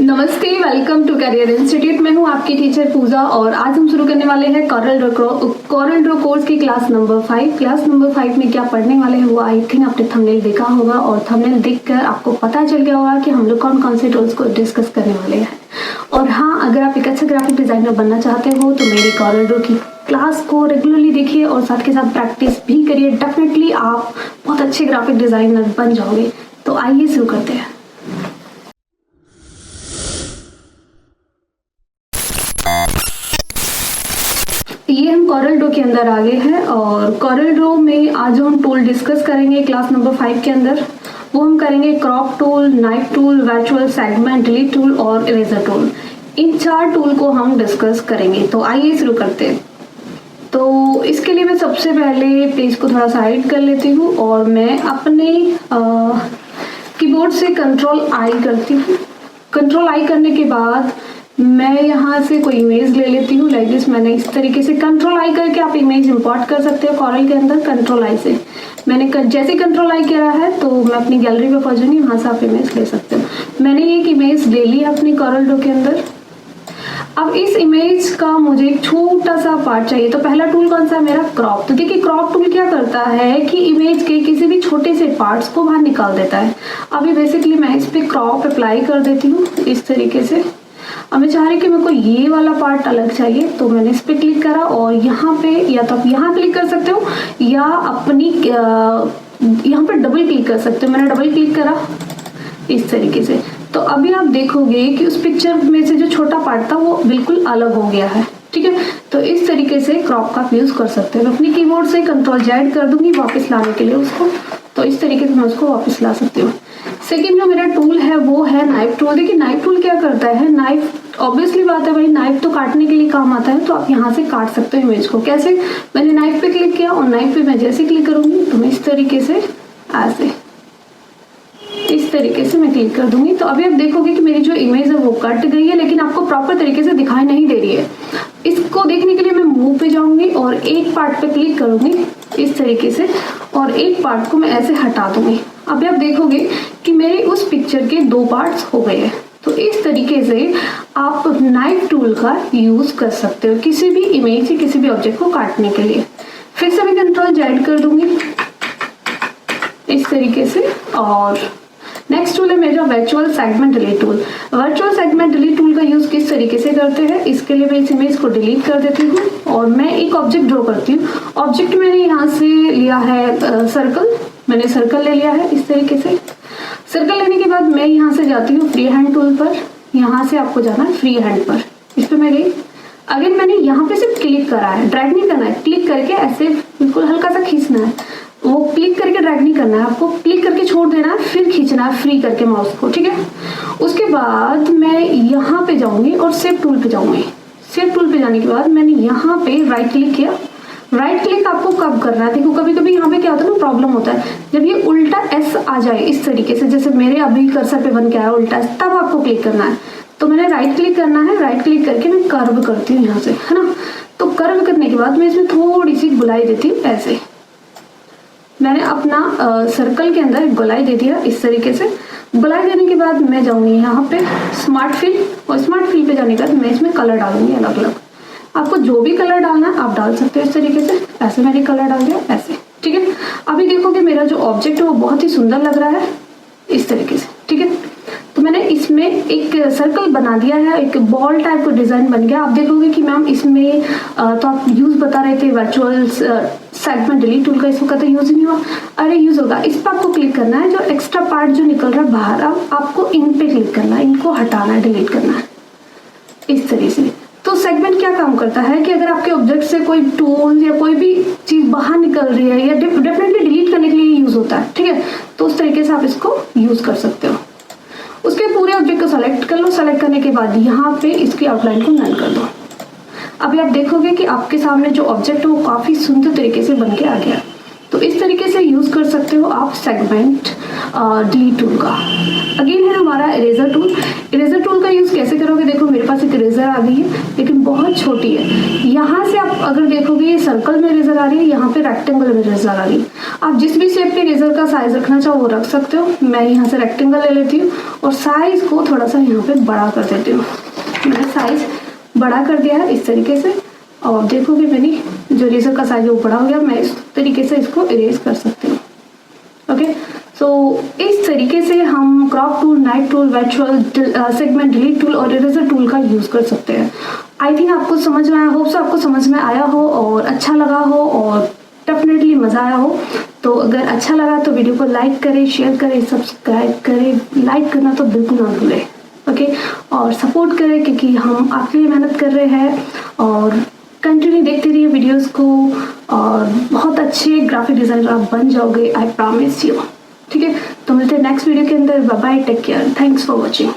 नमस्ते, welcome to career institute. मैं हूं आपकी टीचर पूजा और आज हम शुरू करने वाले हैं कॉरल ड्रॉ कोर्स की क्लास नंबर 5। क्लास नंबर 5 में क्या पढ़ने वाले हैं वो आई थिंक आपने थंबनेल देखा होगा और थंबनेल देखकर आपको पता चल गया होगा कि हम लोग कौन कौन से टूल्स को डिस्कस करने वाले हैं। और हाँ, अगर आप एक अच्छा ग्राफिक डिजाइनर बनना चाहते हो तो मेरी कॉरल ड्रॉ की क्लास को रेगुलरली देखिए और साथ के साथ प्रैक्टिस भी करिए। डेफिनेटली आप बहुत अच्छे ग्राफिक डिजाइनर बन जाओगे। तो आइए शुरू करते हैं। ये हम कॉरल ड्रॉ के अंदर आ गए हैं और कॉरल ड्रॉ में आज हम टूल डिस्कस करेंगे क्लास नंबर 5 के अंदर। वो हम करेंगे crop tool, knife tool, virtual segment, delete tool और इरेजर टूल। इन 4 टूल को हम डिस्कस करेंगे। तो आइए शुरू करते हैं। तो इसके लिए मैं सबसे पहले पेज को थोड़ा साइड कर लेती हूँ और मैं अपने कीबोर्ड से कंट्रोल आई करती हूँ। कंट्रोल आई करने के बाद मैं यहाँ से कोई इमेज ले लेती हूँ लाइक दिस। मैंने इस तरीके से कंट्रोल आई करके आप इमेज इंपोर्ट कर सकते हो कॉरल के अंदर। कंट्रोल आई से मैंने जैसे कंट्रोल आई किया है तो मैं अपनी गैलरी पे पहुँच जाऊंगी, वहाँ से आप इमेज ले सकते हो। मैंने एक इमेज ले ली अपनी कॉरल ड्रॉ के अंदर। अब इस इमेज का मुझे एक छोटा सा पार्ट चाहिए। तो पहला टूल कौन सा है मेरा? क्रॉप। तो देखिए क्रॉप टूल क्या करता है कि इमेज के किसी भी छोटे से पार्ट्स को बाहर निकाल देता है। अभी बेसिकली मैं इस पे क्रॉप अप्लाई कर देती हूँ इस तरीके से। अब मैं चाह रही कि मेरे को ये वाला पार्ट अलग चाहिए तो मैंने इस पे क्लिक करा और यहाँ पे या तो आप यहाँ क्लिक कर सकते हो या अपनी यहाँ पे डबल क्लिक कर सकते हो। मैंने डबल क्लिक करा इस तरीके से। तो अभी आप देखोगे कि उस पिक्चर में से जो छोटा पार्ट था वो बिल्कुल अलग हो गया है। ठीक है, तो इस तरीके से क्रॉप का यूज कर सकते हो। मैं अपनी कीबोर्ड से कंट्रोल जेड कर दूंगी वापस लाने के लिए उसको। तो इस तरीके से मैं उसको वापस ला सकती हूँ। सेकेंड जो मेरा टूल है वो है नाइफ टूल। देखिए नाइफ टूल क्या करता है, नाइफ ऑब्वियसली बात है भाई, नाइफ तो काटने के लिए काम आता है। तो आप यहाँ से काट सकते हो इमेज को। कैसे? मैंने नाइफ पे क्लिक किया और नाइफ पे मैं जैसे क्लिक करूंगी तो मैं इस तरीके से ऐसे इस तरीके से मैं क्लिक कर दूंगी। तो अभी आप देखोगे कि मेरी जो इमेज है वो कट गई है, लेकिन आपको प्रॉपर तरीके से दिखाई नहीं दे रही है। इसको देखने के लिए मैं मूव पे जाऊंगी और एक पार्ट पे क्लिक करूंगी इस तरीके से और एक पार्ट को मैं ऐसे हटा दूंगी। अभी आप देखोगे कि मेरे उस पिक्चर के 2 पार्ट्स हो गए हैं। तो इस तरीके से आप नाइफ टूल का यूज कर सकते हो किसी भी इमेज से किसी भी ऑब्जेक्ट को काटने के लिए। फिर से मैं कंट्रोल जेड कर दूंगी इस तरीके से। और नेक्स्ट टूल है मेरा virtual segment delete tool. Virtual segment delete tool का यूज किस तरीके से करते हैं, इसके लिए मैं इस इमेज को डिलीट कर देती हूँ और मैं एक ऑब्जेक्ट ड्रॉ करती हूँ। ऑब्जेक्ट मैंने यहाँ से लिया है सर्कल। मैंने सर्कल ले लिया है इस तरीके से। सर्कल लेने के बाद मैं यहाँ से जाती हूँ फ्री हैंड टूल पर। यहाँ से आपको जाना है फ्री हैंड पर। इस पर मैं गई। अगर मैंने यहाँ पे सिर्फ क्लिक करा है, ड्रैग नहीं करना है। क्लिक करके ऐसे बिल्कुल हल्का सा खींचना है। वो क्लिक करके ड्रैग नहीं करना है, आपको क्लिक करके छोड़ देना है, फिर खींचना है फ्री करके माउस को। ठीक है, उसके बाद मैं यहाँ पे जाऊंगी और सेव टूल पे जाऊंगी। सेव टूल पे जाने के बाद मैंने यहाँ पे राइट क्लिक किया। राइट क्लिक आपको कब करना है? देखो कभी कभी यहाँ पे क्या होता है ना, प्रॉब्लम होता है जब ये उल्टा एस आ जाए इस तरीके से, जैसे मेरे अभी कर्सर पे बन के आया उल्टा एस, तब आपको क्लिक करना है। तो मैंने राइट क्लिक करना है। राइट क्लिक करके मैं कर्व करती हूँ यहाँ से, है ना। तो कर्व करने के बाद मैं इसमें थोड़ी सी गुलाई देती हूँ ऐसे। मैंने अपना सर्कल के अंदर गोलाई दे दिया इस तरीके से। गोलाई देने के बाद मैं जाऊंगी यहाँ पे स्मार्ट फिल और स्मार्ट फिल पे जाने के बाद मैं इसमें कलर डालूंगी अलग अलग। आपको जो भी कलर डालना है आप डाल सकते हो इस तरीके से। ऐसे मैंने कलर डाल दिया ऐसे। ठीक है, अभी देखोगे मेरा जो ऑब्जेक्ट है वो बहुत ही सुंदर लग रहा है इस तरीके से। ठीक है, तो मैंने इसमें एक सर्कल बना दिया है, एक बॉल टाइप का डिजाइन बन गया। आप देखोगे कि मैम इसमें तो आप यूज बता रहे थे वर्चुअल सेगमेंट डिलीट टूल का, इसमें कतई यूज नहीं हुआ। अरे यूज होगा। इस पर आपको क्लिक करना है। जो एक्स्ट्रा पार्ट जो निकल रहा है बाहर, अब आपको इन पे क्लिक करना है, इनको हटाना है, डिलीट करना है इस तरीके से। तो सेगमेंट क्या काम करता है कि अगर आपके ऑब्जेक्ट से कोई टूल या कोई भी चीज बाहर निकल रही है या डेफिनेटली डिलीट करने के लिए यूज होता है। ठीक है, तो उस तरीके से आप इसको यूज कर सकते हो। उसके पूरे ऑब्जेक्ट को सेलेक्ट कर लो। सेलेक्ट करने के बाद यहाँ पे इसकी आउटलाइन को नल कर दो। अभी आप देखोगे कि आपके सामने जो ऑब्जेक्ट है वो काफी सुंदर तरीके से बन के आ गया। तो इस तरीके से यूज कर सकते हो आप सेगमेंट डिलीट टूल का। अगेन है हमारा इरेजर टूल। इरेजर टूल का यूज़ कैसे करोगे, देखो मेरे पास एक इरेजर आ गई है लेकिन बहुत छोटी है। यहाँ से आप अगर देखोगे ये सर्कल में इरेजर आ रही है, यहाँ पे रेक्टेंगल में इरेजर आ रही है। आप जिस भी शेप के इरेजर का साइज रखना चाहो वो रख सकते हो। मैं यहाँ से रेक्टेंगल ले लेती हूँ और साइज को थोड़ा सा यहाँ पे बड़ा कर देती हूँ। मैंने साइज बड़ा कर दिया है इस तरीके से, और देखोगे मेरी जो इरेजर का साइज है वो बड़ा हो गया। मैं इस तरीके से इसको इरेज कर सकती हूँ। ओके, सो इस तरीके से हम crop tool, knife tool, virtual segment delete tool और इरेजर टूल का यूज़ कर सकते हैं। आई थिंक आपको समझ में आया, होप सो आपको समझ में आया हो और अच्छा लगा हो और डेफिनेटली मज़ा आया हो। तो अगर अच्छा लगा तो वीडियो को लाइक करें, शेयर करें, सब्सक्राइब करें। लाइक करना तो बिल्कुल ना भूलें, ओके, और सपोर्ट करें क्योंकि हम आपके लिए मेहनत कर रहे हैं। और कंटिन्यू देखते रहिए वीडियोस को और बहुत अच्छे ग्राफिक डिज़ाइनर आप बन जाओगे, आई प्रॉमिस यू। ठीक है, तो मिलते हैं नेक्स्ट वीडियो के अंदर। Bye bye, take care, thanks for watching.